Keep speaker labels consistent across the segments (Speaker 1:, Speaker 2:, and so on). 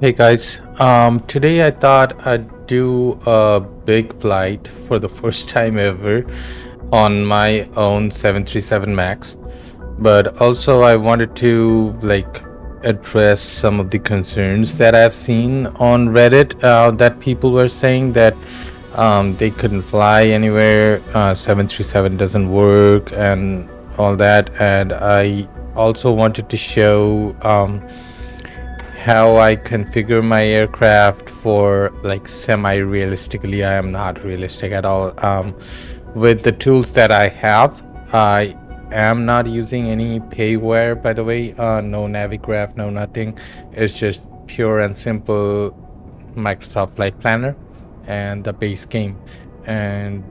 Speaker 1: Hey guys, today I thought I'd do a big flight for the first time ever on my own 737 Max, but also I wanted to address some of the concerns that I've seen on Reddit that people were saying that they couldn't fly anywhere, 737 doesn't work and all that, and I also wanted to show how I configure my aircraft for semi-realistically. I am not realistic at all. With the tools that I have, I am not using any payware, by the way. No Navigraph, no nothing. It's just pure and simple Microsoft Flight Planner and the base game, and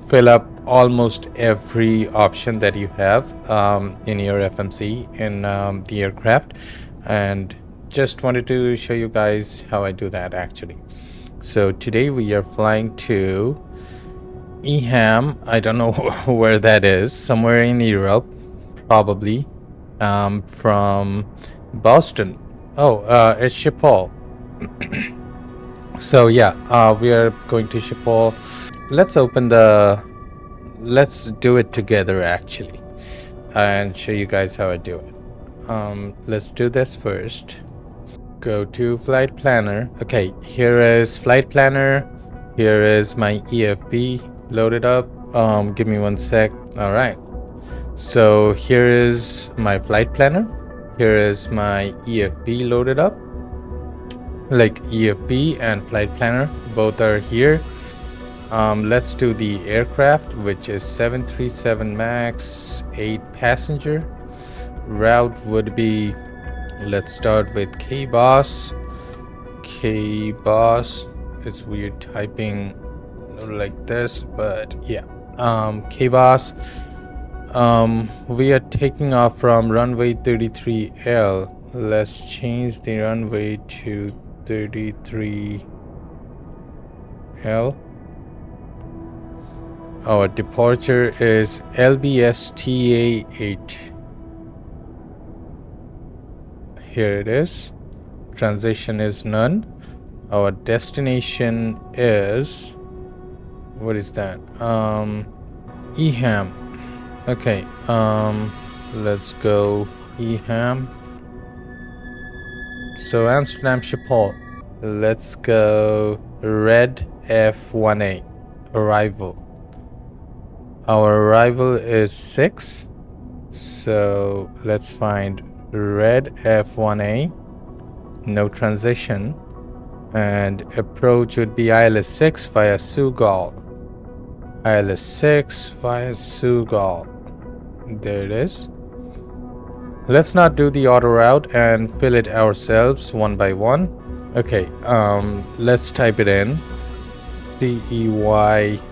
Speaker 1: fill up almost every option that you have in your FMC in the aircraft, and just wanted to show you guys how I do that actually. So today we are flying to Eham. I don't know where that is, somewhere in Europe probably, from Boston. It's Schiphol. So yeah, we are going to Schiphol. Let's do it together actually and show you guys how I do it. Let's do this first. Go to Flight Planner. Okay, here is Flight Planner. Here is my EFB loaded up. Give me one sec. All right. So here is my Flight Planner. Here is my EFB loaded up. Like EFB and Flight Planner, both are here. Let's do the aircraft, which is 737 Max, 8 passenger. Route would be, let's start with KBOS. KBOS, it's weird typing like this, but yeah. KBOS. We are taking off from runway 33L. Let's change the runway to 33L. Our departure is LBSTA 8. Here it is. Transition is none. Our destination is, what is that? Eham. Okay. Let's go Eham. So Amsterdam Schiphol. Let's go red F1A. Arrival. Our arrival is 6. So let's find red F1A, no transition, and approach would be ILS 6 via Sugal. ILS 6 via Sugal. There it is. Let's not do the auto route and fill it ourselves one by one. Okay, let's type it in. CEYAN.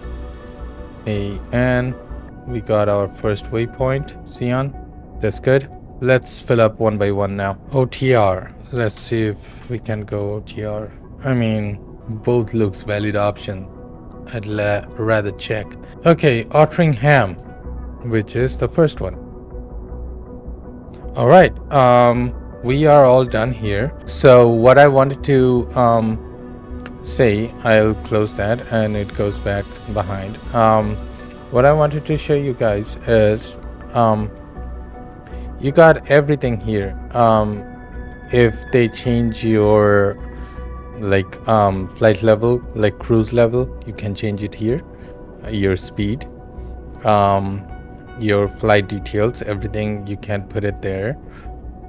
Speaker 1: We got our first waypoint, Sion. That's good. Let's fill up one by one now. OTR. Let's see if we can go OTR. I mean, both looks valid option. I'd rather check. Okay, Otteringham, which is the first one. All right. We are all done here. So what I wanted to say, I'll close that and it goes back behind. What I wanted to show you guys is you got everything here. If they change your flight level, like cruise level, you can change it here. Your speed, your flight details, everything you can put it there,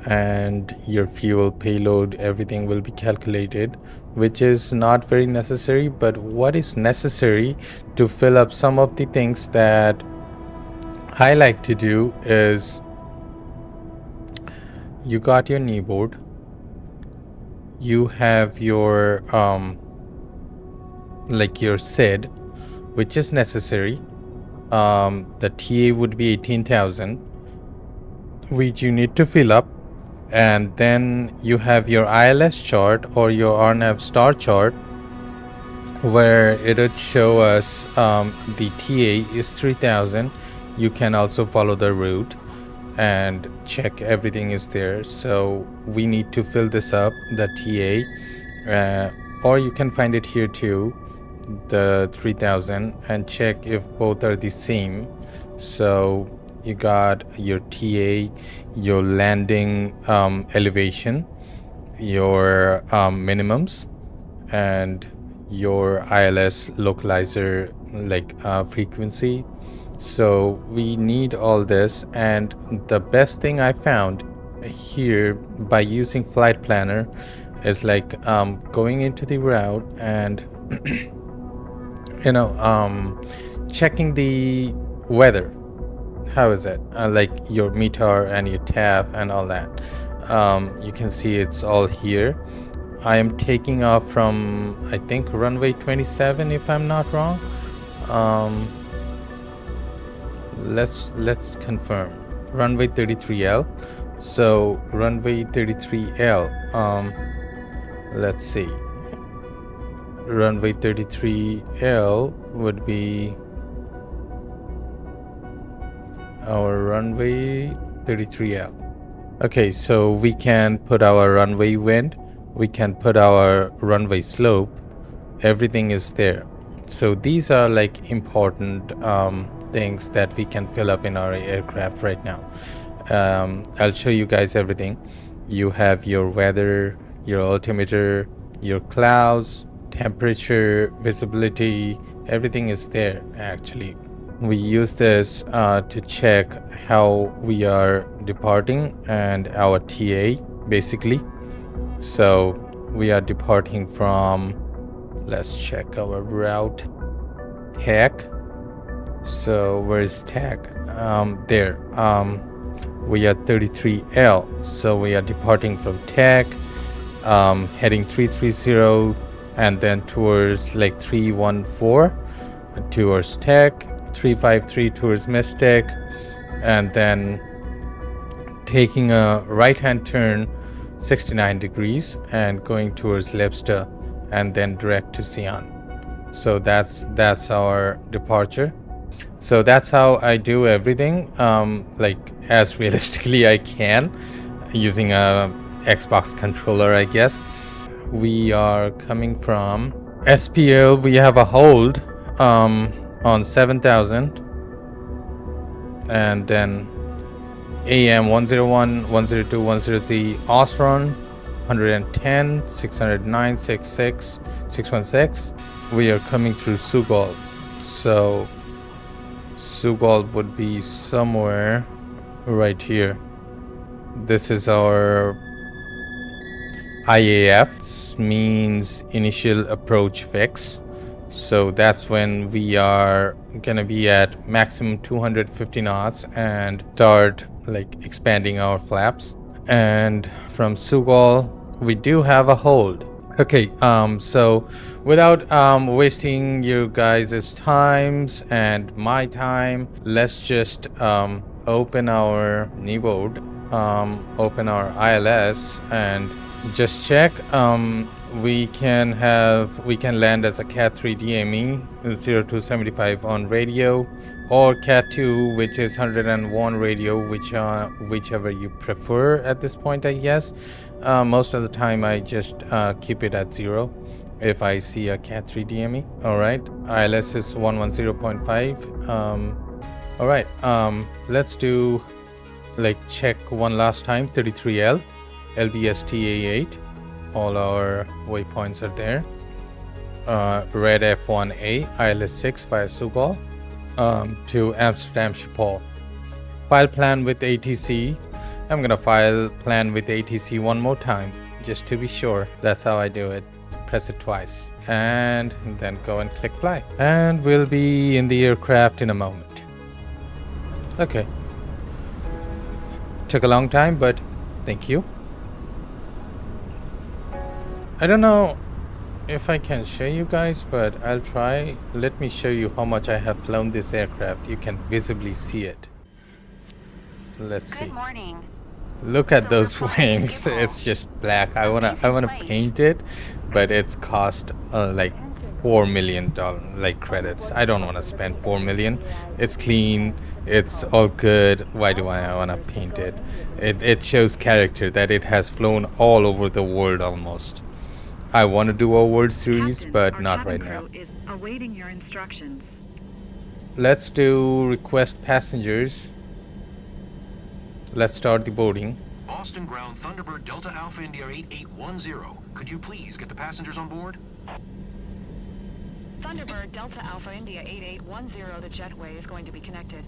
Speaker 1: and your fuel, payload, everything will be calculated, which is not very necessary. But what is necessary to fill up some of the things that I like to do is, you got your kneeboard, you have your your SID, which is necessary. The TA would be 18,000, which you need to fill up, and then you have your ILS chart or your RNAV star chart, where it would show us the TA is 3,000. You can also follow the route. and check everything is there. So we need to fill this up, the TA, or you can find it here too, the 3000, and check if both are the same. So you got your TA, your landing elevation, your minimums, and your ILS localizer, like frequency. So we need all this, and the best thing I found here by using Flight Planner is like going into the route and checking the weather. How is it? Like your METAR and your TAF and all that. You can see it's all here. I am taking off from, I think, runway 27, if I'm not wrong. Let's confirm. Runway 33L. So runway 33L. Let's see. Runway 33L would be our runway 33L. Okay, so we can put our runway wind, we can put our runway slope, everything is there. So these are like important things that we can fill up in our aircraft right now. I'll show you guys everything. You have your weather, your altimeter, your clouds, temperature, visibility, everything is there actually. We use this to check how we are departing and our TA basically. So we are departing from, let's check our route, TAC. So where is TAC? There. We are 33L. So we are departing from TAC, heading 330 and then towards like 314 towards TAC. 353 towards Mystic, and then taking a right hand turn 69 degrees and going towards Lebster, and then direct to Sion. So that's our departure. So that's how I do everything, like as realistically I can, using a Xbox controller, I guess. We are coming from SPL. We have a hold on 7000, and then AM 101, 102, 103, Osron 110, 609, 66, 616. We are coming through Sugal. So Sugal would be somewhere right here. This is our IAF, means initial approach fix. So that's when we are gonna be at maximum 250 knots and start like expanding our flaps. And from Sugal, we do have a hold. Okay, so without wasting you guys' times and my time, let's just open our kneeboard, open our ILS, and just check. We can land as a Cat 3 DME 0275 on radio, or Cat 2, which is 101 radio, whichever you prefer at this point, I guess. Most of the time I just keep it at 0 if I see a Cat 3 DME. Alright, ILS is 110.5. Alright, let's do like check one last time. 33L, LBSTA8. All our waypoints are there. Red F1A, ILS 6 via Sugal to Amsterdam Schiphol. File plan with ATC. I'm gonna file plan with ATC one more time just to be sure. That's how I do it. Press it twice and then go and click fly. And we'll be in the aircraft in a moment. Okay. Took a long time, but thank you. I don't know if I can show you guys, but I'll try. Let me show you how much I have flown this aircraft. You can visibly see it. Let's see.
Speaker 2: Good morning.
Speaker 1: Look at those wings. It's just black. I wanna paint it, but it's cost like $4 million like credits. I don't want to spend $4 million. It's clean. It's all good. Why do I want to paint it? It shows character that it has flown all over the world almost. I want to do a World Series, but not right now.
Speaker 2: Is awaiting your instructions.
Speaker 1: Let's do request passengers. Let's start the boarding.
Speaker 3: Boston ground Thunderbird Delta Alpha India 8810. Could you please get the passengers on board?
Speaker 2: Thunderbird Delta Alpha India 8810, the jetway is going to be connected.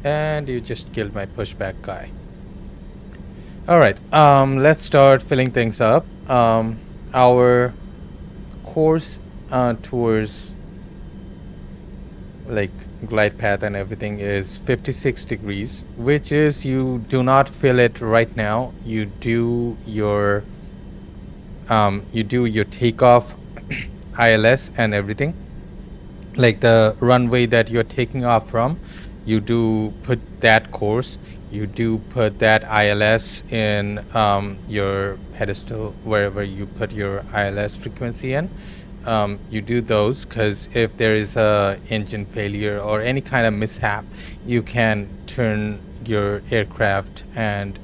Speaker 1: And you just killed my pushback guy. Alright, let's start filling things up. Our course towards like glide path and everything is 56 degrees, which is, you do not fill it right now. You do your takeoff ILS and everything, like the runway that you're taking off from. You do put that course, you do put that ILS in your pedestal, wherever you put your ILS frequency in. You do those, because if there is a engine failure or any kind of mishap, you can turn your aircraft and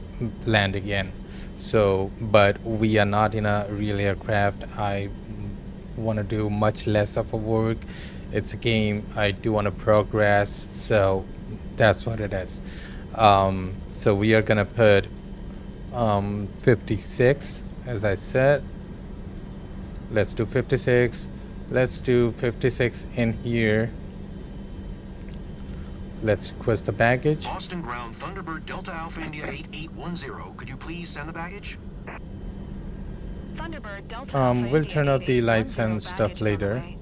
Speaker 1: land again. So, but we are not in a real aircraft. I want to do much less of a work. It's a game. I do want to progress, so that's what it is. So we are gonna put 56, as I said. Let's do 56. Let's do 56 in here. Let's request the baggage.
Speaker 3: Boston ground Thunderbird Delta Alpha India 8810. Could you please send the baggage?
Speaker 2: Thunderbird Delta Alpha
Speaker 1: We'll
Speaker 2: India
Speaker 1: turn off the lights and
Speaker 2: 8810,
Speaker 1: stuff
Speaker 2: baggage is on the
Speaker 1: later,
Speaker 2: way.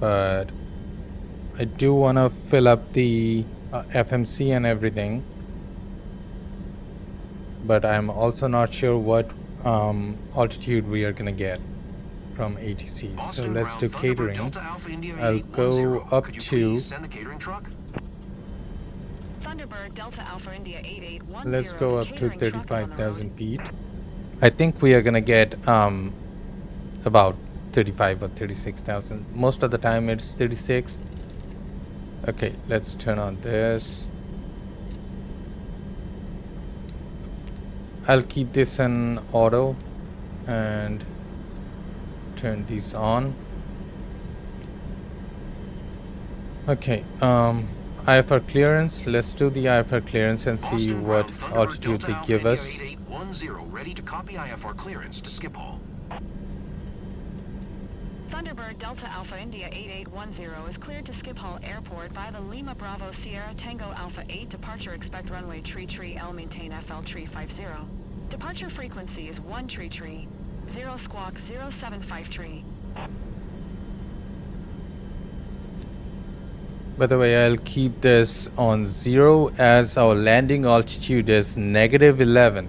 Speaker 1: but I do want to fill up the FMC and everything, but I'm also not sure what altitude we are gonna get from ATC. So
Speaker 3: Boston
Speaker 1: let's do
Speaker 3: ground Thunderbird
Speaker 1: catering.
Speaker 3: Delta Alpha India
Speaker 1: I'll go
Speaker 3: 8810.
Speaker 1: up
Speaker 3: Could you
Speaker 1: to,
Speaker 3: please send the catering truck?
Speaker 2: Thunderbird Delta Alpha India 8810.
Speaker 1: let's go up to
Speaker 2: catering truck is on the road.
Speaker 1: 35,000 feet. I think we are gonna get about 35 or 36,000. Most of the time it's 36. Okay, let's turn on this. I'll keep this in auto and turn these on. Okay, IFR clearance. Let's do the IFR clearance and see
Speaker 3: Boston
Speaker 1: what
Speaker 3: ground Thunderbird
Speaker 1: altitude
Speaker 3: Delta
Speaker 1: they
Speaker 3: Alpha
Speaker 1: give
Speaker 3: India
Speaker 1: us.
Speaker 3: 8810. Ready to copy IFR clearance to Schiphol.
Speaker 2: Thunderbird Delta Alpha India 8810 is cleared to Schiphol Airport by the Lima Bravo Sierra Tango Alpha 8. Departure expect runway tree L, maintain FL tree 50. Departure frequency is 1 tree, 0 squawk 075 tree.
Speaker 1: By the way, I'll keep this on 0 as our landing altitude is -11.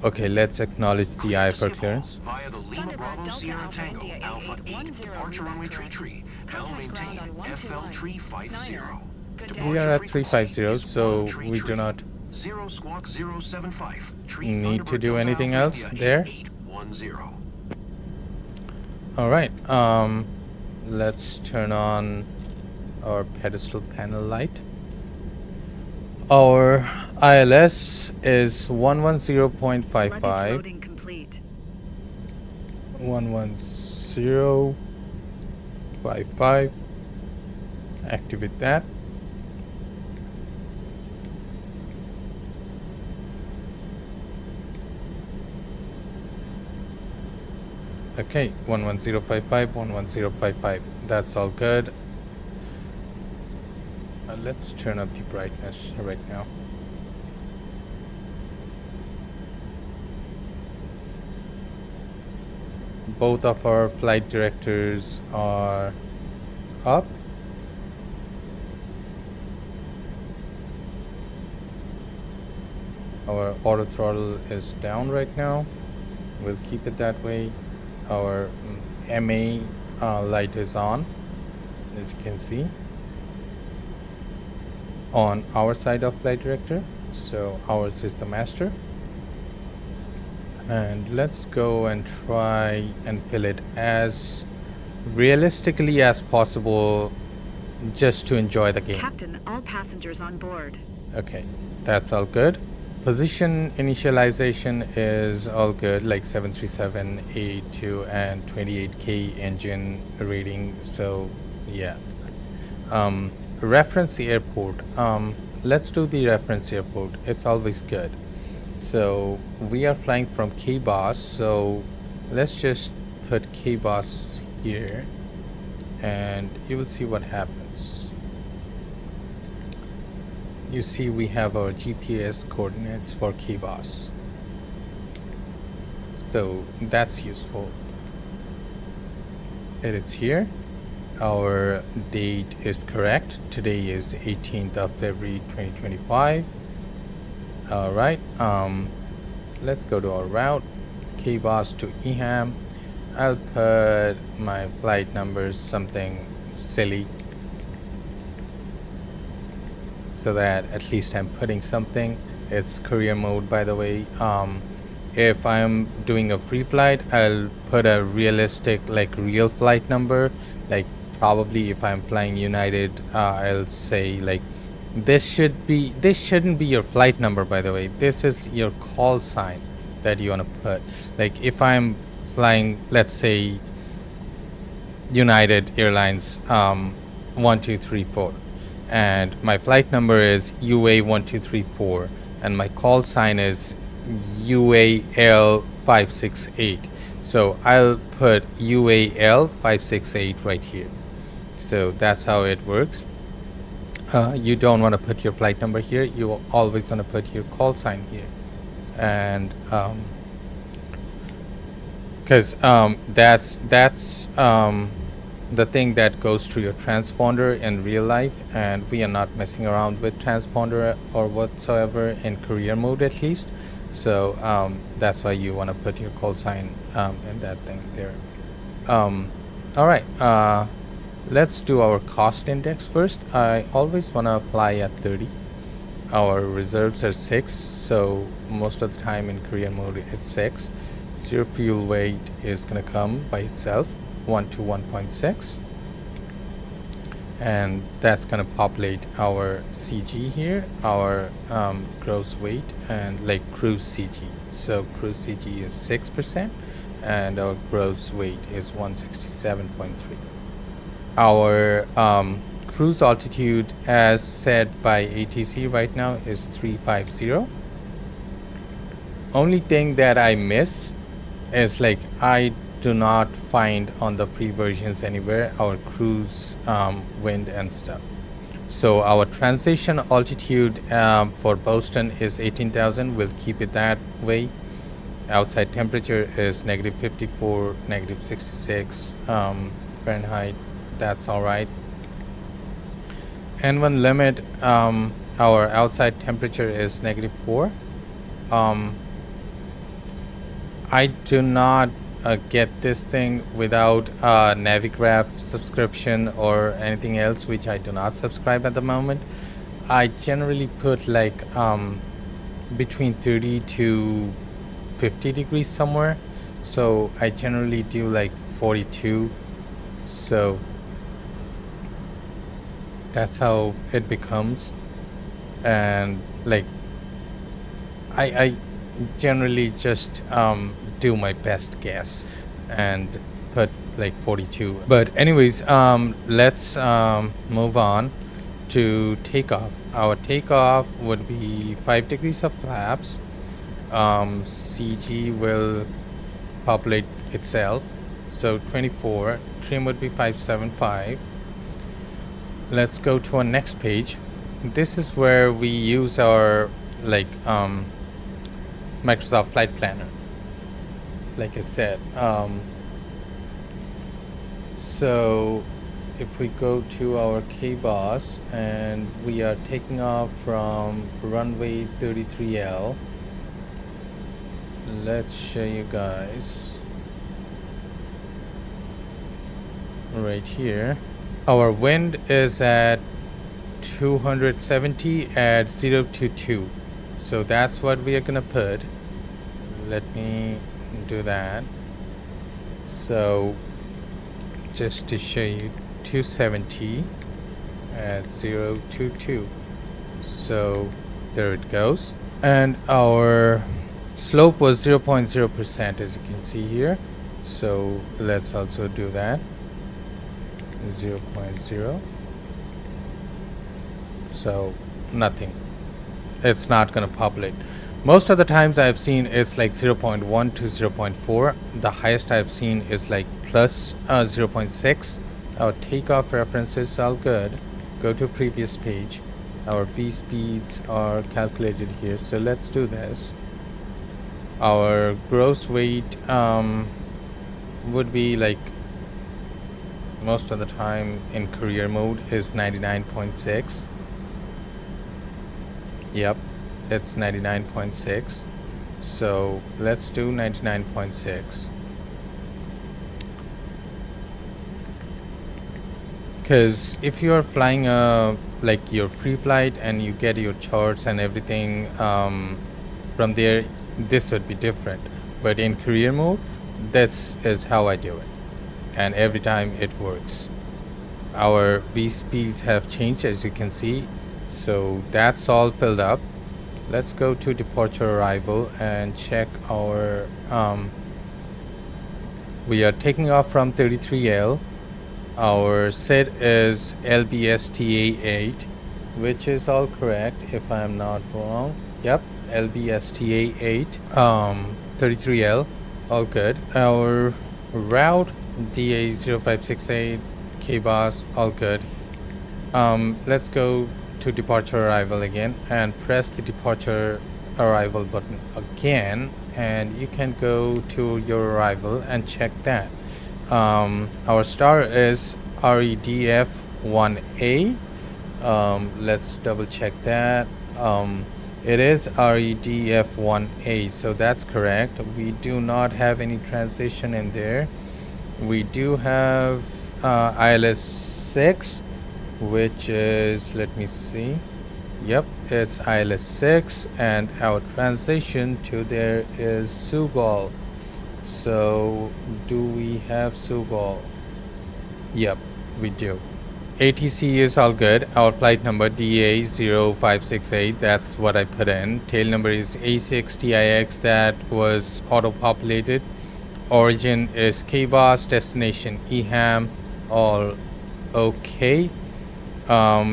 Speaker 1: Okay, let's acknowledge the
Speaker 3: Cleared to
Speaker 1: IFR
Speaker 3: Schiphol
Speaker 1: clearance.
Speaker 3: via the Lima
Speaker 2: Thunderbird
Speaker 3: Bravo
Speaker 2: Delta
Speaker 3: Sierra
Speaker 2: Alpha
Speaker 3: Tango
Speaker 2: India
Speaker 3: Alpha 8.
Speaker 2: 8810,
Speaker 3: Departure runway
Speaker 2: correct.
Speaker 3: tree. L
Speaker 2: Contact
Speaker 3: maintain
Speaker 2: ground on
Speaker 3: FL
Speaker 2: 121.
Speaker 3: tree 50.
Speaker 2: Niner. Good day.
Speaker 1: We are at 350, so we do not
Speaker 3: 0 squawk 075.
Speaker 1: need to do anything else there.
Speaker 3: 8810.
Speaker 1: All right, let's turn on our pedestal panel light. Our ILS is 110.55.
Speaker 2: Loading complete.
Speaker 1: 110.55. Activate that. Okay, 11055, 11055. That's all good. Let's turn up the brightness right now. Both of our flight directors are up. Our auto throttle is down right now. We'll keep it that way. Our MA light is on, as you can see, on our side of flight director. So ours is the master. And let's go and try and fill it as realistically as possible, just to enjoy the game.
Speaker 2: Captain, all passengers on board.
Speaker 1: Okay, that's all good. Position initialization is all good, like 737, A2, and 28K engine rating. So, yeah. Reference airport. Let's do the reference airport. It's always good. So, we are flying from KBOS. So, let's just put KBOS here, and you will see what happens. You see we have our GPS coordinates for KBOS. So that's useful. It is here. Our date is correct. Today is 18th of February 2025. All right. Let's go to our route. KBOS to EHAM. I'll put my flight numbers something silly, so that at least I'm putting something. It's career mode, by the way. If I'm doing a free flight, I'll put a realistic, like real flight number. Like probably if I'm flying United, I'll say like this shouldn't be your flight number, by the way. This is your call sign that you want to put. Like if I'm flying, let's say United Airlines 1234, and my flight number is UA1234, and my call sign is UAL568. So I'll put UAL568 right here. So that's how it works. You don't want to put your flight number here. You always want to put your call sign here, and because that's the thing that goes to your transponder in real life, and we are not messing around with transponder or whatsoever in career mode, at least. So that's why you want to put your call sign in that thing there. All right, let's do our cost index first. I always want to fly at 30. Our reserves are 6, so most of the time in career mode it's 6. So your fuel weight is going to come by itself, 1 to 1.6, and that's going to populate our CG here, our gross weight, and like cruise CG. So cruise CG is 6%, and our gross weight is 167.3. Our cruise altitude, as said by ATC right now, is 350. Only thing that I miss is like I do not find on the free versions anywhere our cruise wind and stuff. So our transition altitude for Boston is 18,000. We'll keep it that way. Outside temperature is -54, -66 Fahrenheit. That's all right. N1 limit, our outside temperature is -4. I do not get this thing without a Navigraph subscription or anything else, which I do not subscribe at the moment. I generally put like between 30 to 50 degrees somewhere. So I generally do like 42. So that's how it becomes. And like I generally just do my best guess and put like 42. But anyways, let's move on to takeoff. Our takeoff would be 5 degrees of flaps. CG will populate itself, so 24. Trim would be 575. Let's go to our next page. This is where we use our like Microsoft Flight Planner, like I said. So if we go to our KBOS and we are taking off from runway 33L, let's show you guys right here. Our wind is at 270 at 022. So that's what we are gonna put. Let me do that. So just to show you, 270 at 022. So there it goes. And our slope was 0.0%, as you can see here. So let's also do that. 0.0. So nothing. It's not going to populate. Most of the times I've seen it's like 0.1 to 0.4. The highest I've seen is like plus 0.6. Our takeoff references all good. Go to previous page. Our V speeds are calculated here. So let's do this. Our gross weight would be like most of the time in career mode is 99.6. Yep, it's 99.6. So let's do 99.6. Because if you are flying like your free flight and you get your charts and everything from there, this would be different. But in career mode, this is how I do it, and every time it works. Our V speeds have changed, as you can see, so that's all filled up. Let's go to departure arrival and check our we are taking off from 33L. Our SID is LBSTA8, which is all correct if I'm not wrong. Yep, LBSTA8, 33L, all good. Our route DA0568, KBOS, all good. Let's go to departure arrival again and press the departure arrival button again, and you can go to your arrival and check that. Our star is REDF1A. Let's double check that. It is REDF1A, so that's correct. We do not have any transition in there. We do have ILS 6, which is, let me see. Yep, it's ILS 6, and our transition to there is Sugal. So do we have Sugal? Yep, we do. ATC is all good. Our flight number DA0568, that's what I put in. Tail number is A6TIX, that was auto-populated. Origin is KBOS, destination EHAM, all okay.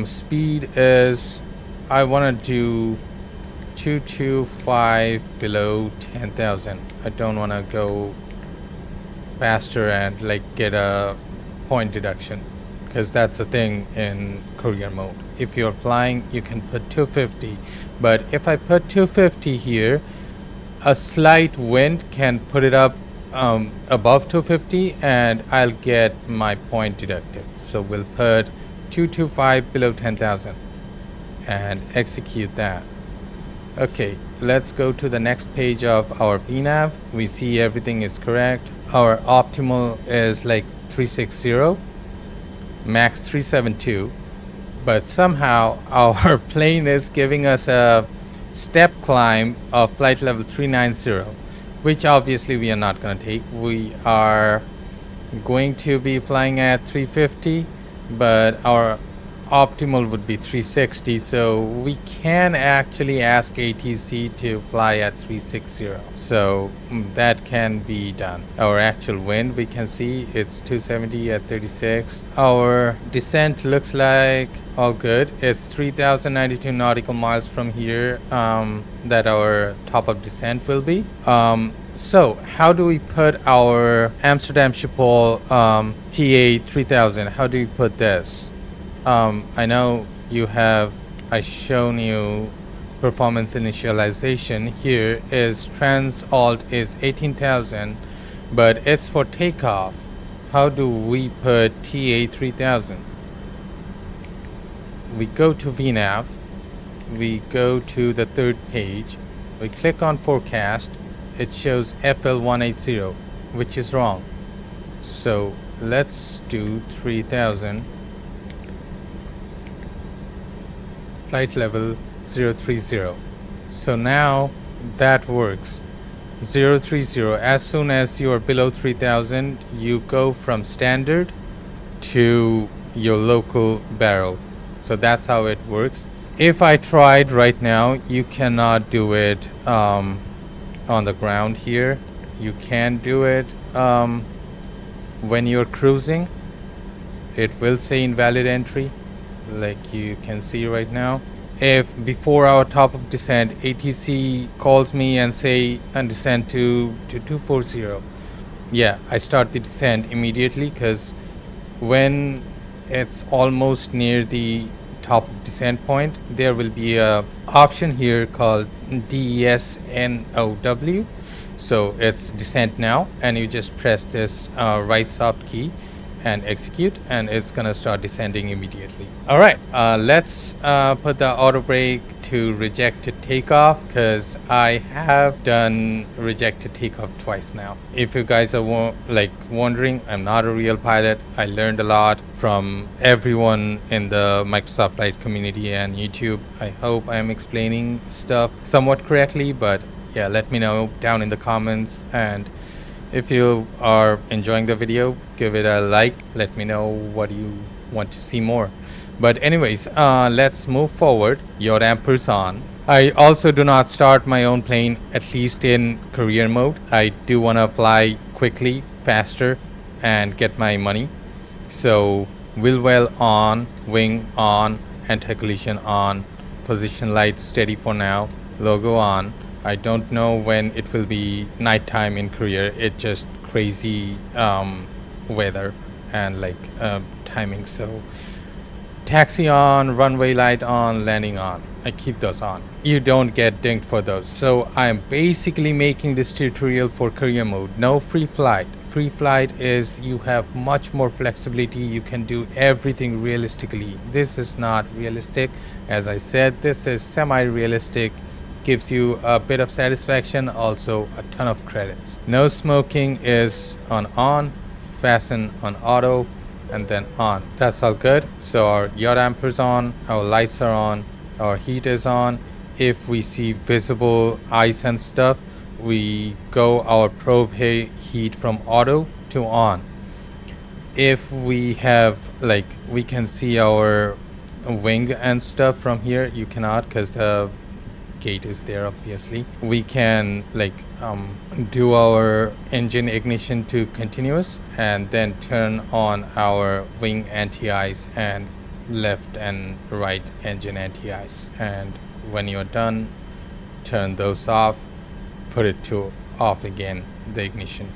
Speaker 1: Speed is, I want to do 225 below 10,000. I don't want to go faster and like get a point deduction, because that's the thing in courier mode. If you're flying, you can put 250, but if I put 250 here, a slight wind can put it up above 250 and I'll get my point deducted. So we'll put 225 below 10,000 and execute that. Okay, let's go to the next page of our VNAV. We see everything is correct. Our optimal is like 360, max 372, but somehow our plane is giving us a step climb of flight level 390, which obviously we are not going to take. We are going to be flying at 350, but our optimal would be 360, so we can actually ask ATC to fly at 360, so that can be done. Our actual wind, we can see it's 270 at 36. Our descent looks like all good. It's 3092 nautical miles from here that our top of descent will be. So how do we put our Amsterdam Schiphol TA 3000? How do we put this? I know I've shown you performance initialization. Here is trans alt is 18,000, but it's for takeoff. How do we put TA 3000? We go to VNAV, we go to the third page, we click on forecast, it shows FL 180, which is wrong. So let's do 3000. Flight level 030. So now that works. 030, as soon as you are below 3000, you go from standard to your local barrel. So that's how it works. If I tried right now, you cannot do it on the ground here. You can do it when you're cruising. It will say invalid entry, like you can see right now. If before our top of descent, ATC calls me and say and descend to 240, yeah, I start the descent immediately, because when it's almost near the top of descent point, there will be a option here called DESNOW. So it's descent now, and you just press this right soft key and execute, and it's gonna start descending immediately. All right, let's put the auto brake to rejected takeoff, because I have done rejected takeoff twice now. If you guys are wondering, I'm not a real pilot. I learned a lot from everyone in the Microsoft Flight community and YouTube. I hope I'm explaining stuff somewhat correctly, but yeah, let me know down in the comments. And if you are enjoying the video, give it a like. Let me know what you want to see more. But anyways, let's move forward. Your dampers on. I also do not start my own plane, at least in career mode. I do want to fly quickly, faster, and get my money. So wheel well on, wing on, anti-collision on, position light steady for now, logo on. I don't know when it will be nighttime in Korea. It's just crazy weather and timing. So taxi on, runway light on, landing on. I keep those on. You don't get dinged for those. So I'm basically making this tutorial for career mode. No free flight. Free flight is you have much more flexibility. You can do everything realistically. This is not realistic. As I said, this is semi-realistic. Gives you a bit of satisfaction, also a ton of credits. No smoking is on, fasten on auto, and then on. That's all good. So our yaw dampers on, our lights are on, our heat is on. If we see visible ice and stuff, we go our probe heat from auto to on. If we have we can see our wing and stuff from here, you cannot, because the gate is there obviously. We can do our engine ignition to continuous, and then turn on our wing anti-ice and left and right engine anti-ice, and when you're done, turn those off, put it to off again, the ignition.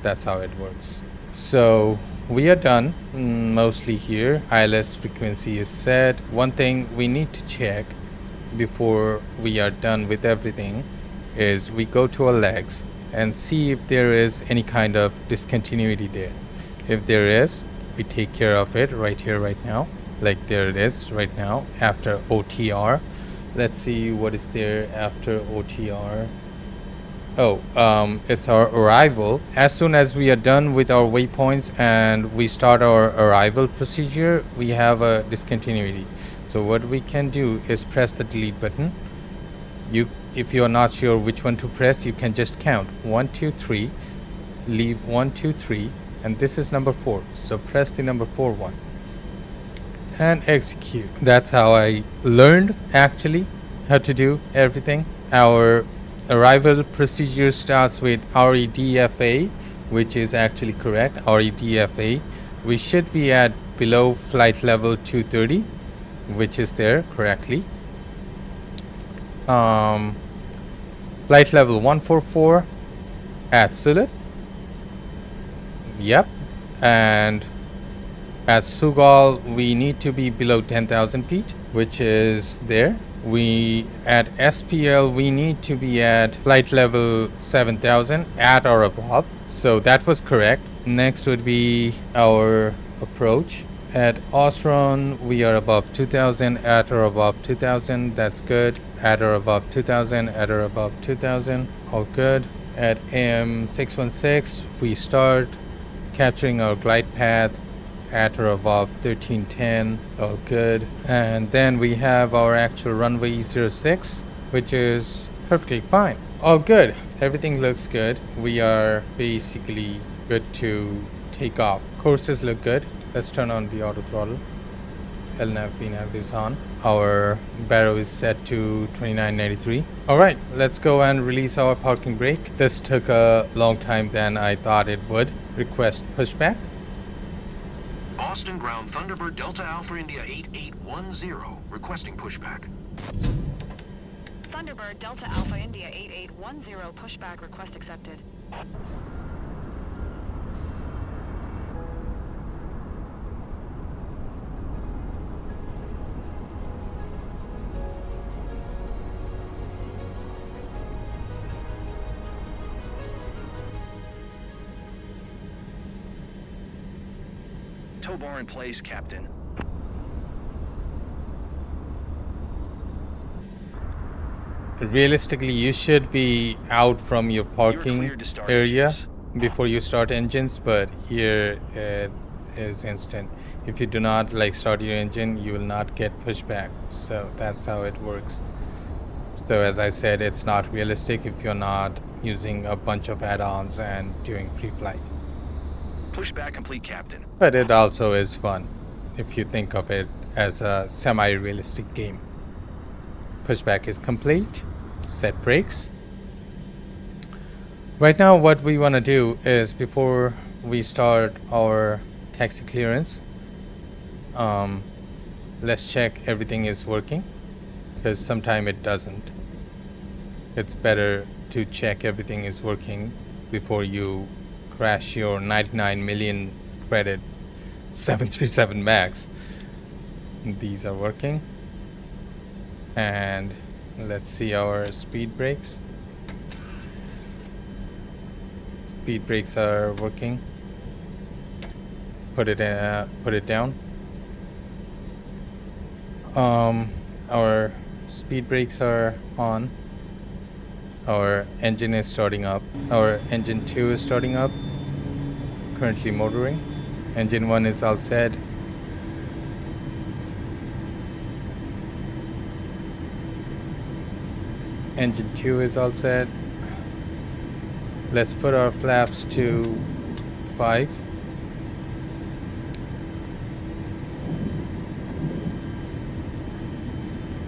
Speaker 1: That's how it works. So we are done mostly here. ILS frequency is set. One thing we need to check before we are done with everything is we go to our legs and see if there is any kind of discontinuity there. If there is, we take care of it right here, right now. Like there it is right now after OTR. Let's see what is there after OTR. Oh, it's our arrival. As soon as we are done with our waypoints and we start our arrival procedure, we have a discontinuity. So what we can do is press the delete button. If you're not sure which one to press, you can just count 1, 2, 3, leave 1, 2, 3, and this is number 4. So press the number 4 one and execute. That's how I learned actually how to do everything. Our arrival procedure starts with REDFA, which is actually correct. REDFA. We should be at below flight level 230. Which is there correctly. Flight level 144 at Sulit. Yep. And at Sugal we need to be below 10,000 feet, which is there. At SPL we need to be at flight level 7,000 at or above. So that was correct. Next would be our approach. At Osron, we are above 2,000, at or above 2,000, that's good. At or above 2,000, at or above 2,000, all good. At AM 616, we start capturing our glide path at or above 1310, all good. And then we have our actual runway 06, which is perfectly fine. All good, everything looks good. We are basically good to take off. Courses look good. Let's turn on the auto throttle. LNAV, VNAV is on. Our barrow is set to 2993. Alright, let's go and release our parking brake. This took a long time than I thought it would. Request pushback.
Speaker 3: Boston ground Thunderbird Delta Alpha India 8810, requesting pushback.
Speaker 2: Thunderbird Delta Alpha India 8810, pushback request accepted.
Speaker 4: Tow bar in place, Captain.
Speaker 1: Realistically, you should be out from your parking
Speaker 4: cleared to start
Speaker 1: area
Speaker 4: engines.
Speaker 1: before you start engines, but here it is instant. If you do not start your engine, you will not get pushback. So that's how it works. So as I said, it's not realistic if you're not using a bunch of add-ons and doing free flight.
Speaker 4: Pushback complete, Captain.
Speaker 1: But it also is fun if you think of it as a semi-realistic game. Pushback is complete. Set brakes. Right now what we want to do is, before we start our taxi clearance, let's check everything is working, because sometimes it doesn't. It's better to check everything is working before you crash your 99 million credit 737 MAX. These are working. And let's see our speed brakes. Speed brakes are working. Put it down. Our speed brakes are on. Our engine is starting up. Our engine 2 is starting up. Currently motoring. Engine 1 is all set. Engine 2 is all set. Let's put our flaps to 5.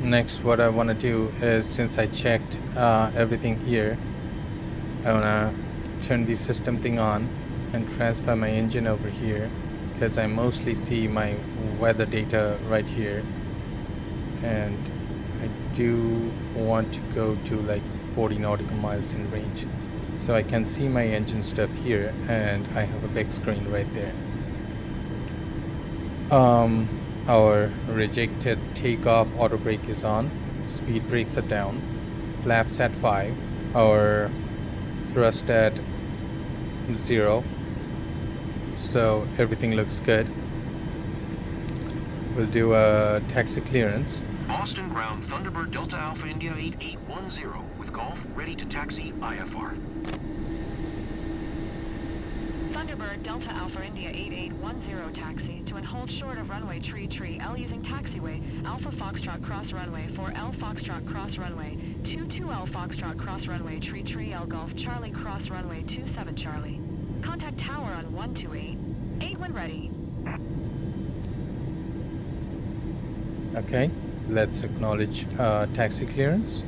Speaker 1: Next, what I want to do is, since I checked everything here, I want to turn the system thing on and transfer my engine over here, because I mostly see my weather data right here, and I do want to go to 40 nautical miles in range, so I can see my engine stuff here, and I have a big screen right there. Our rejected takeoff auto brake is on. Speed brakes are down. Flaps at 5. Our thrust at 0. So everything looks good. We'll do a taxi clearance.
Speaker 3: Boston ground Thunderbird Delta Alpha India 8810, with Golf ready to taxi IFR.
Speaker 2: Thunderbird Delta Alpha India 8810, taxi to and hold short of runway tree L using taxiway Alpha Foxtrot cross runway 4L Foxtrot cross runway 22L Foxtrot cross runway tree L Golf Charlie cross runway 27 Charlie. Contact tower on 128. 8 when ready.
Speaker 1: Okay, let's acknowledge taxi clearance.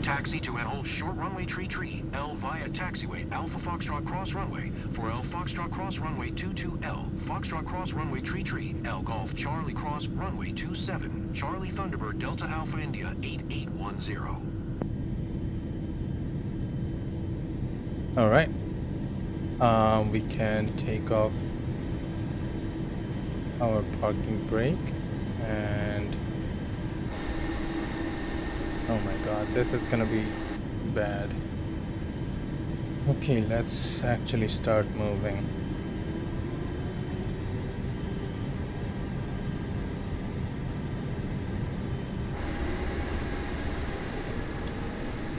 Speaker 3: Taxi to and hold short runway tree L via taxiway Alpha Foxtrot cross runway 4L Foxtrot cross runway 22L Foxtrot cross runway tree L Golf Charlie cross runway 27 Charlie Thunderbird Delta Alpha India 8810.
Speaker 1: All right. We can take off our parking brake, and oh my god, this is gonna be bad. Okay, let's actually start moving.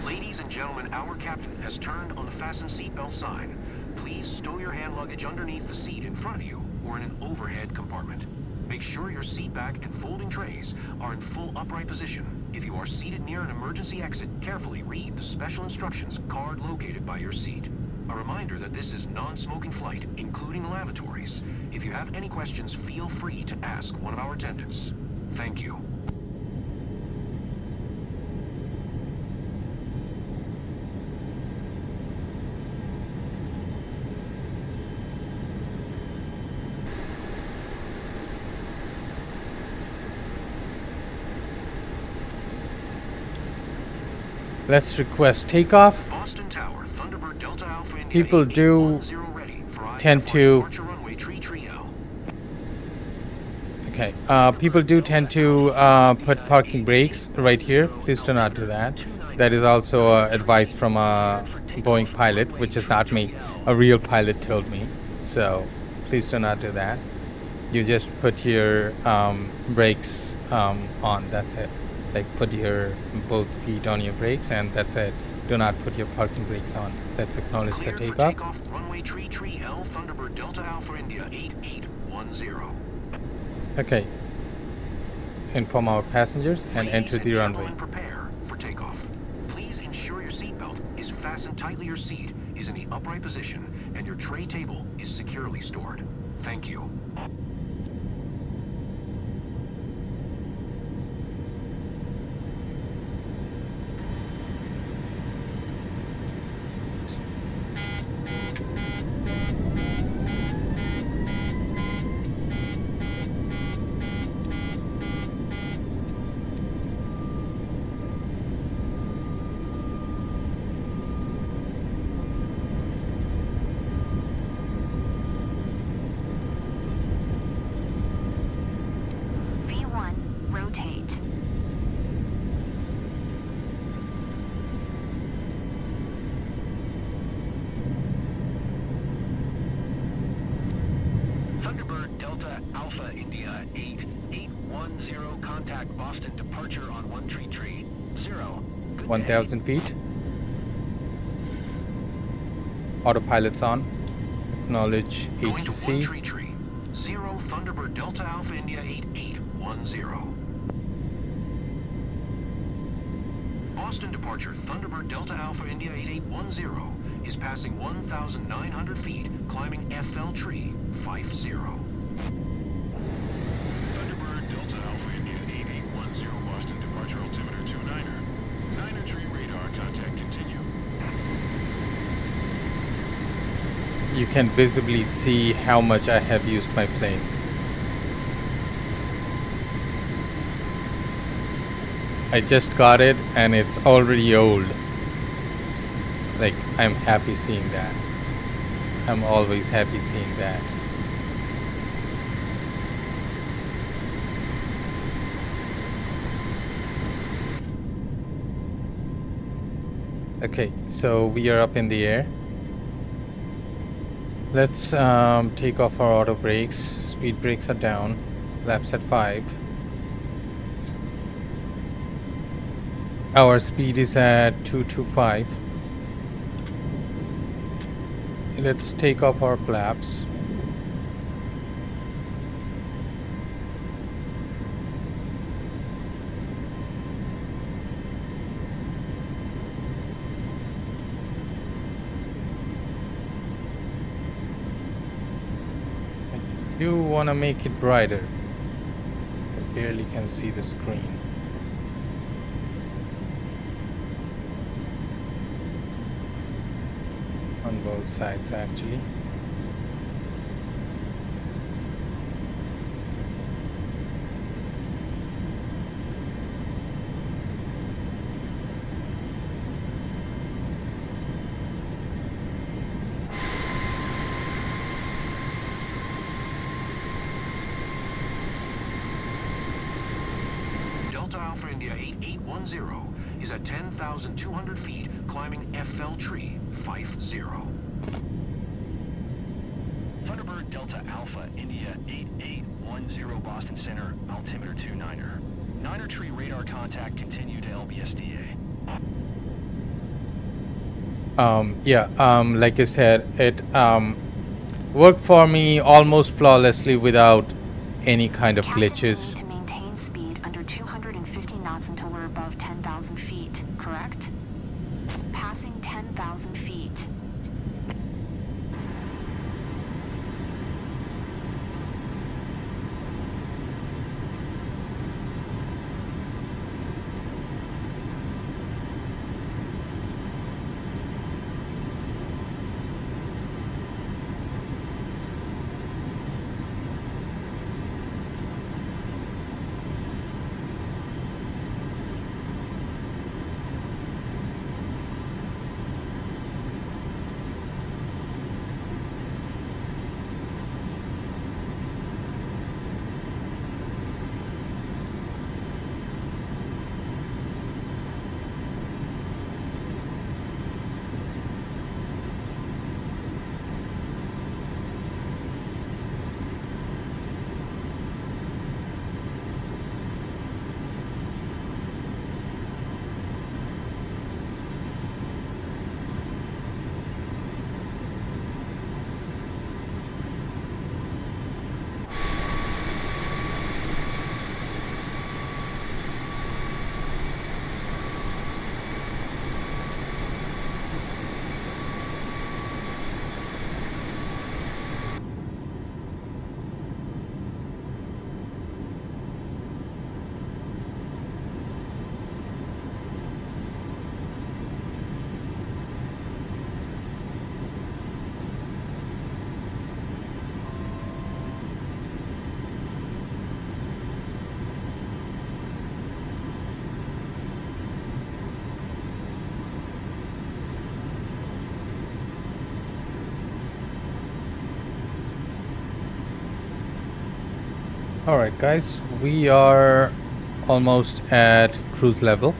Speaker 3: Ladies and gentlemen, our captain has turned on the fasten seatbelt sign. Please stow your hand luggage underneath the seat in front of you or in an overhead compartment. Make sure your seat back and folding trays are in full upright position. If you are seated near an emergency exit, carefully read the special instructions card located by your seat. A reminder that this is non-smoking flight, including lavatories. If you have any questions, feel free to ask one of our attendants. Thank you.
Speaker 1: Let's request takeoff.
Speaker 3: Boston Tower, Thunderbird Delta Alpha India
Speaker 1: People do
Speaker 3: 8810 ready for
Speaker 1: tend
Speaker 3: IFR
Speaker 1: to-
Speaker 3: departure runway tree tree L.
Speaker 1: Okay, people do tend to put parking brakes right here. Please do not do that. That is also advice from a Boeing pilot, which is not me. A real pilot told me. So please do not do that. You just put your brakes on. That's it. Like put your both feet on your brakes, and that's it. Do not put your parking brakes on. Let's acknowledge the
Speaker 3: Cleared for
Speaker 1: takeoff.
Speaker 3: takeoff, runway tree tree L, Thunderbird Delta Alpha India 8810.
Speaker 1: Okay. Inform our passengers and enter the runway.
Speaker 3: Gentlemen, prepare for takeoff. Please ensure your seatbelt is fastened tightly. Your seat is in the upright position, and your tray table is securely stored. Thank you.
Speaker 2: V1, rotate.
Speaker 4: Thunderbird Delta Alpha India 8810, contact Boston departure on 133 0. Good day.
Speaker 1: 1,000 feet. Autopilot's on. Acknowledge
Speaker 3: Going to
Speaker 1: ATC.
Speaker 3: 1 tree tree. 0 Thunderbird Delta Alpha India 8810. Boston departure Thunderbird Delta Alpha India 8810 is passing 1,900 feet, climbing FL tree 50.
Speaker 5: Thunderbird Delta Alpha India 8810 Boston departure altimeter 29er. 9er tree radar contact continue.
Speaker 1: You can visibly see how much I have used my plane. I just got it and it's already old. Like, I'm happy seeing that. I'm always happy seeing that. Okay, so we are up in the air. Let's take off our auto brakes. Speed brakes are down. Laps at 5. Our speed is at 225. Let's take off our flaps. I do want to make it brighter. I barely can see the screen. On both sides, actually.
Speaker 3: Delta Alpha India 8810 is at 10,200 feet, climbing FL tree 50.
Speaker 4: Thunderbird Delta Alpha India 8810 Boston Center, altimeter 29er. 9er tree radar contact continue to LBSDA.
Speaker 1: Like I said, it worked for me almost flawlessly without any kind of glitches.
Speaker 2: Captain, we need to maintain speed under 250 knots until we're above 10,000 feet, correct? Passing 10,000 feet.
Speaker 1: Alright guys, we are almost at cruise level.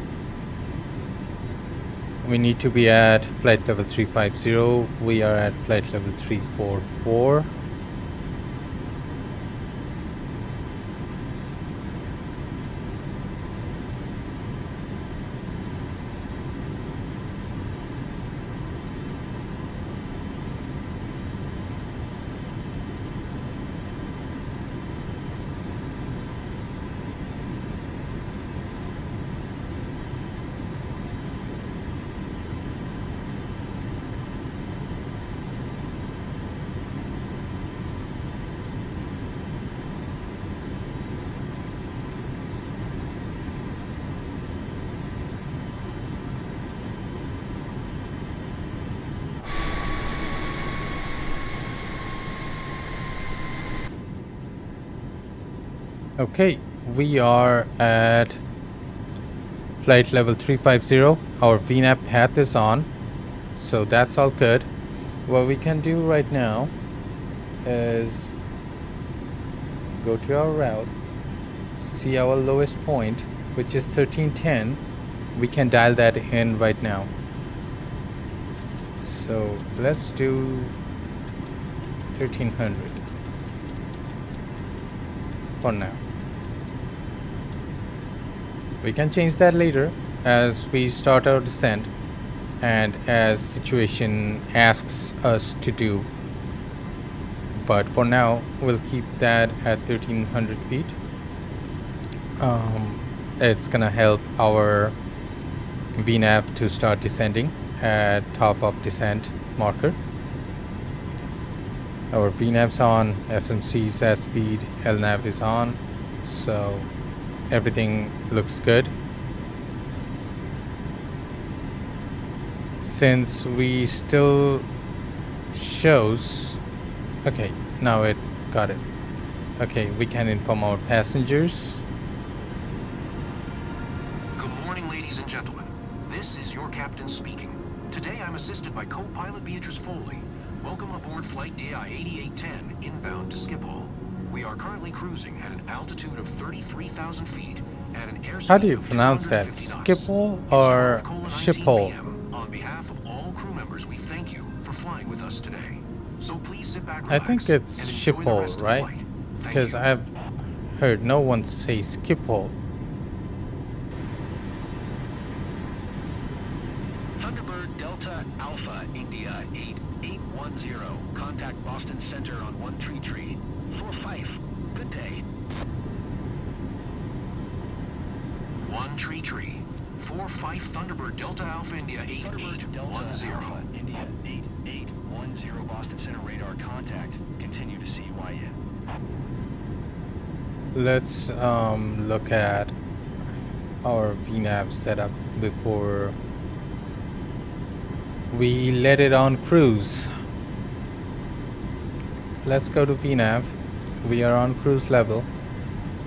Speaker 1: We need to be at flight level 350. We are at flight level 344. Okay, we are at flight level 350. Our VNAV path is on, so that's all good. What we can do right now is go to our route, see our lowest point, which is 1310. We can dial that in right now. So let's do 1300 for now. We can change that later as we start our descent and as situation asks us to do. But for now, we'll keep that at 1300 feet. It's gonna help our VNAV to start descending at top of descent marker. Our VNAV's on, FMC, Z speed, LNAV is on, so everything looks good. Since we still shows, okay, now it got it. Okay, we can inform our passengers.
Speaker 3: Good morning, ladies and gentlemen. This is your captain speaking. Today I'm assisted by co-pilot Beatrice Foley. Welcome aboard flight DI 8810 inbound to Schiphol. We are currently cruising at an altitude of 33,000 feet at an airspeed
Speaker 1: How do you
Speaker 3: of
Speaker 1: pronounce that?
Speaker 3: 250 knots.
Speaker 1: Schiphol
Speaker 3: It's
Speaker 1: or
Speaker 3: 12:19
Speaker 1: Schiphol?
Speaker 3: PM. On behalf of all crew members, we thank you for flying with us today. So please sit back,
Speaker 1: I
Speaker 3: relax,
Speaker 1: think it's
Speaker 3: and enjoy the rest
Speaker 1: Schiphol,
Speaker 3: of the
Speaker 1: right?
Speaker 3: flight. Thank
Speaker 1: Because
Speaker 3: you.
Speaker 1: I've heard no one say Schiphol.
Speaker 4: Thunderbird Delta Alpha India 8810. Contact Boston Center on 133. 45. Good day.
Speaker 3: 133. 45 Thunderbird Delta Alpha India
Speaker 4: Thunderbird Delta
Speaker 3: 8810.
Speaker 4: Alpha India 8810. Boston Center radar contact. Continue to CYN.
Speaker 1: Let's look at our VNAV setup before we let it on cruise. Let's go to VNAV. We are on cruise level.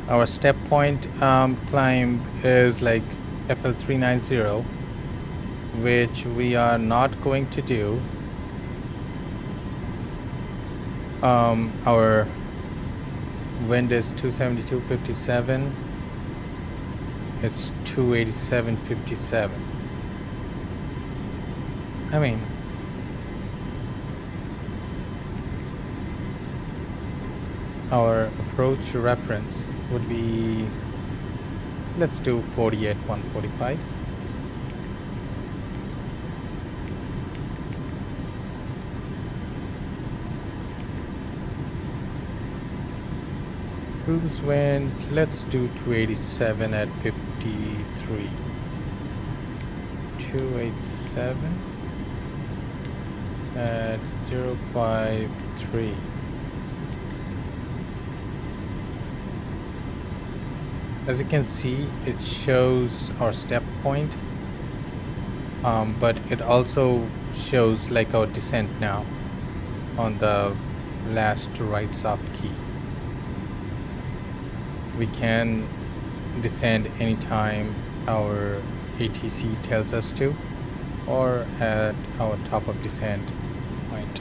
Speaker 1: Our step point climb is like FL390, which we are not going to do. Our wind is 272.57. It's 287.57. I mean, our approach reference would be, let's do 40 at 145. Cruise wind, let's do 287 at 53. 287 at 053. As you can see, it shows our step point, but it also shows like our descent now on the last right soft key. We can descend anytime our ATC tells us to, or at our top of descent point.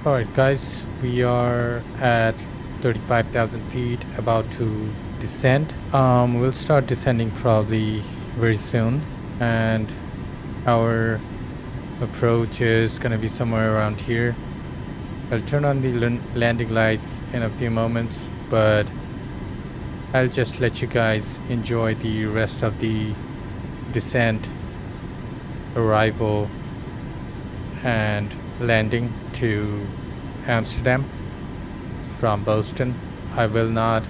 Speaker 1: Alright guys, we are at 35,000 feet about to descend. We'll start descending probably very soon, and our approach is gonna be somewhere around here. I'll turn on the landing lights in a few moments, but I'll just let you guys enjoy the rest of the descent, arrival, and landing to Amsterdam from Boston. I will not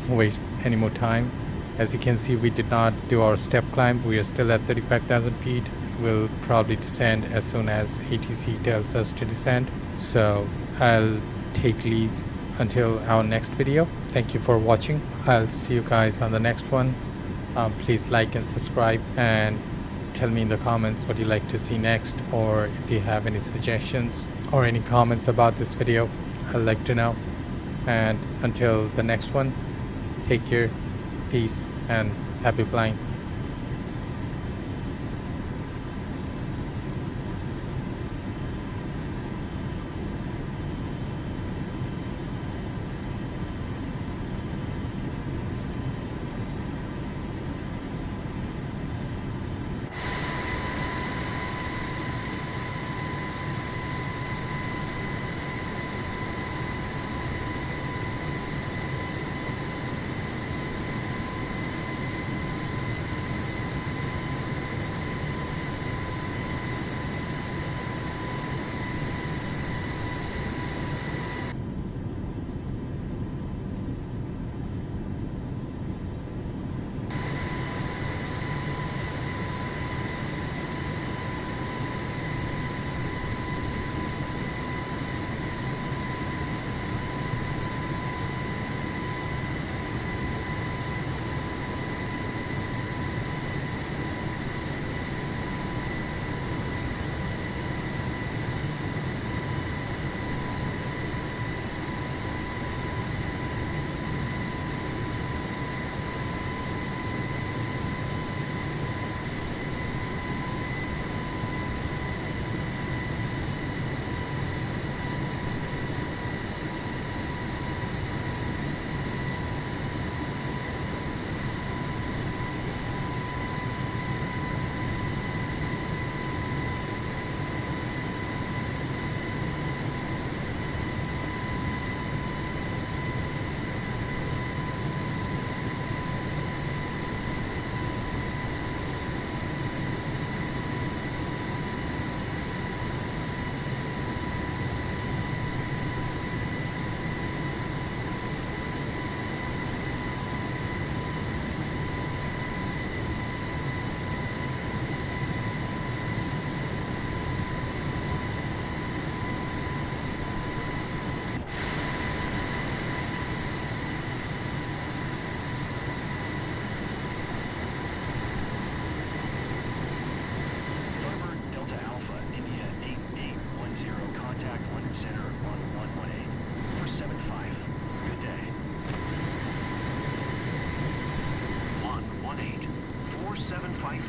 Speaker 1: waste any more time. As you can see, we did not do our step climb. We are still at 35,000 feet. We'll probably descend as soon as ATC tells us to descend. So I'll take leave until our next video. Thank you for watching. I'll see you guys on the next one. Please like and subscribe, and tell me in the comments what you like to see next, or if you have any suggestions or any comments about this video. I'd like to know. And until the next one, take care, peace, and happy flying.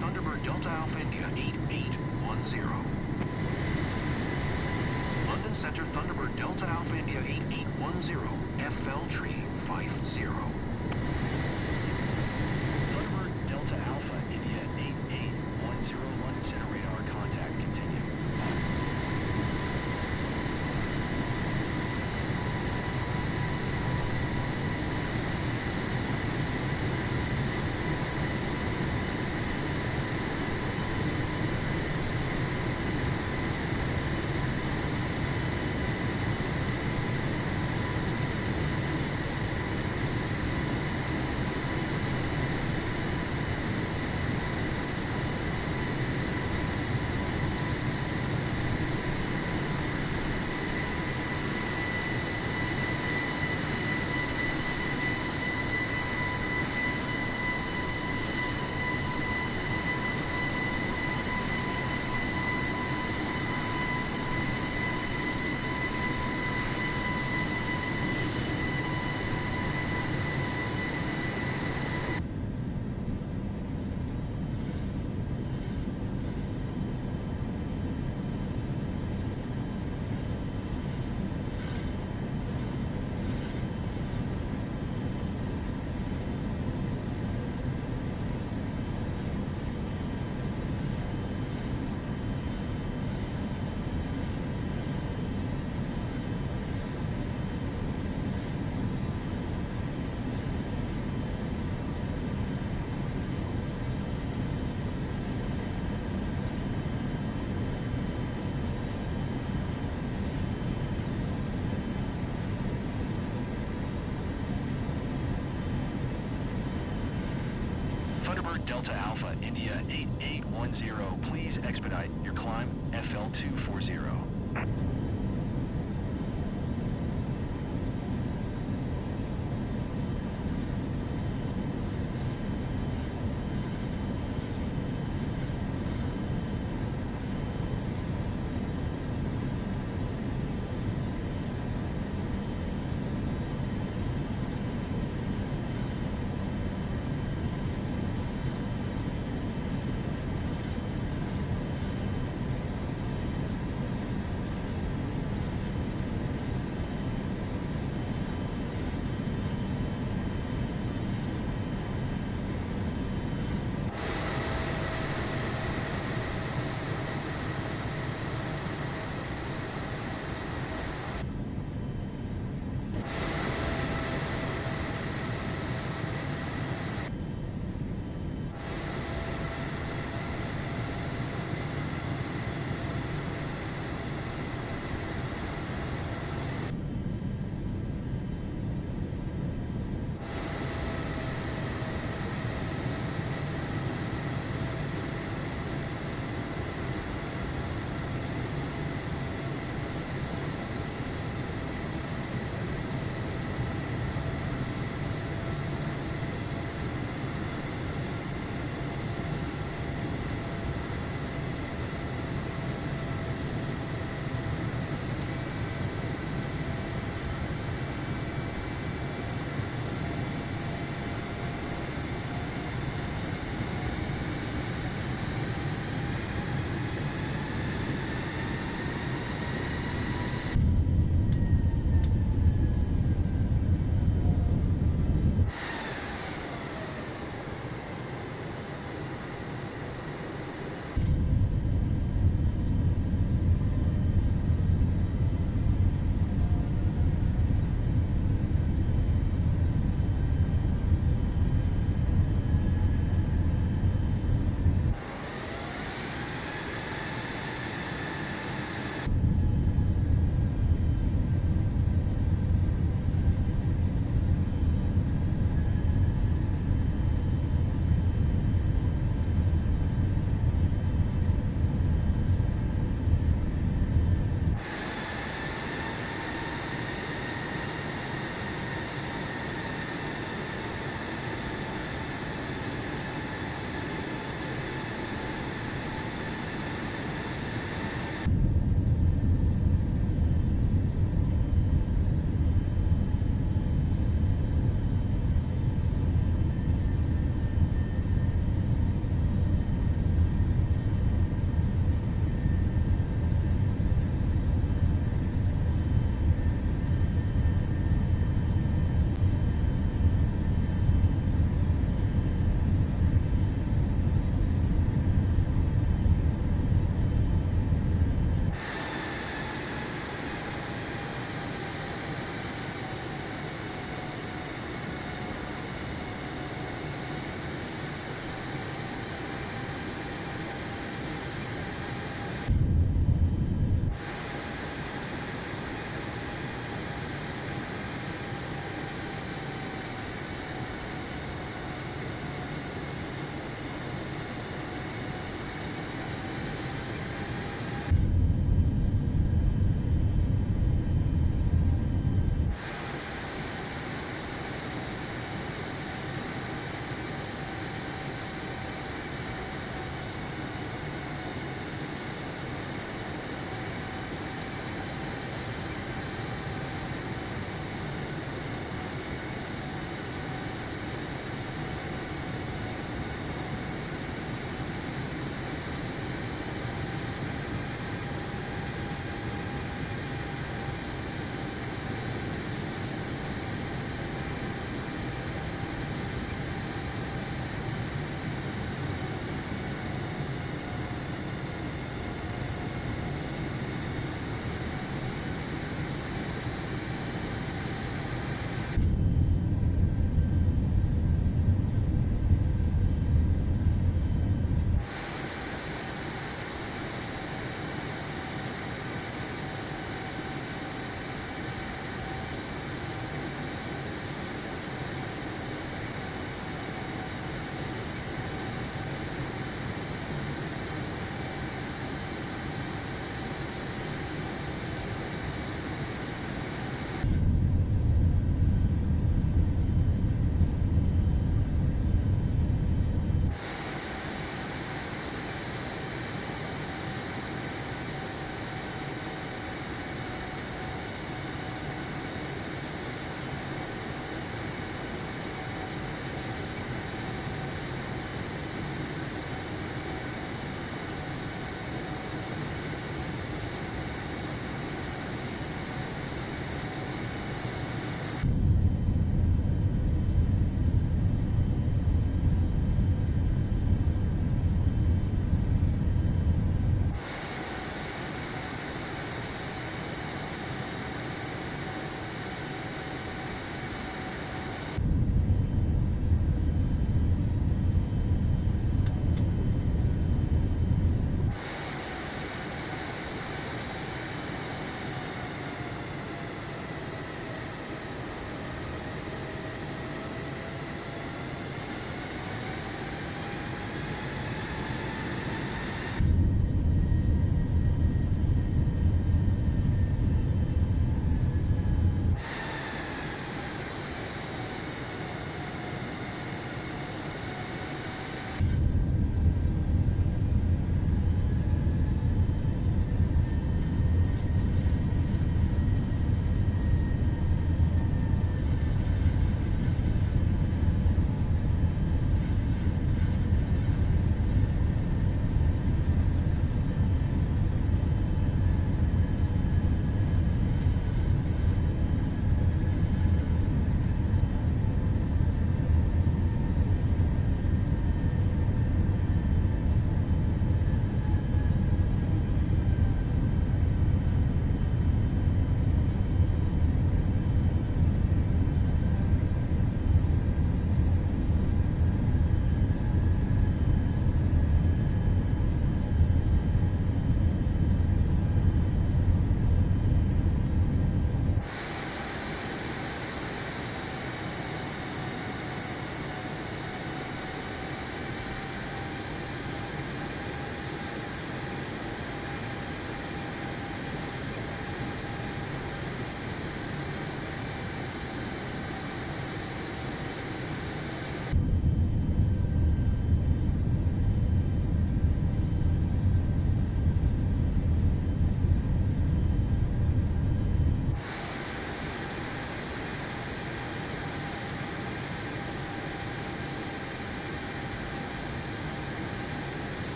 Speaker 3: Thunderbird Delta Alpha India 8810. London Center Thunderbird Delta Alpha India 8810, FL Tree 50.
Speaker 4: Thunderbird Delta Alpha India 8810 London Center radar contact continue. Delta Alpha, India 8810, please expedite your climb FL240.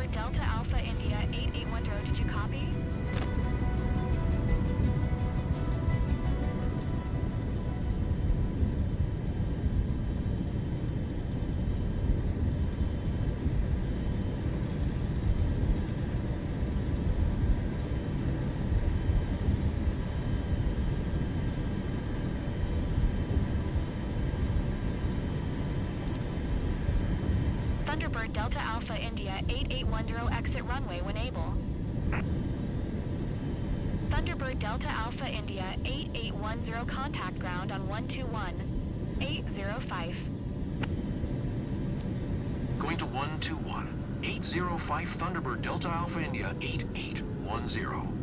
Speaker 2: Thunderbird Delta Alpha India 8810, did you copy? Thunderbird Delta Alpha India 8810, exit runway when able. Thunderbird Delta Alpha India 8810, contact ground on 121.805.
Speaker 3: Going to 121. 805 Thunderbird Delta Alpha India 8810.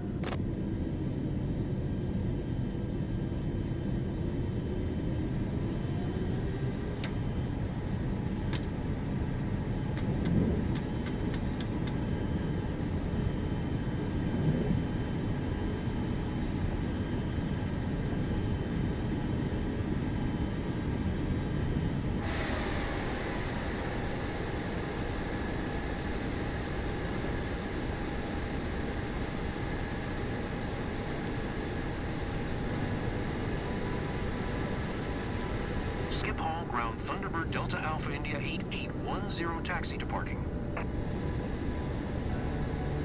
Speaker 3: Skip Hall, ground Thunderbird Delta Alpha India 8810, taxi to parking.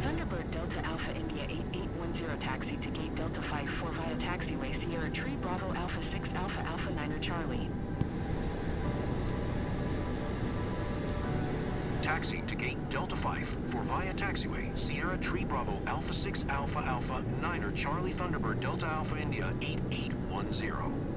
Speaker 2: Thunderbird Delta Alpha India 8810, taxi to gate Delta 54 via taxiway Sierra Tree Bravo Alpha 6 Alpha Alpha 9er Charlie.
Speaker 3: Taxi to gate Delta 54 via taxiway Sierra Tree Bravo Alpha 6 Alpha Alpha 9er Charlie Thunderbird Delta Alpha India 8810.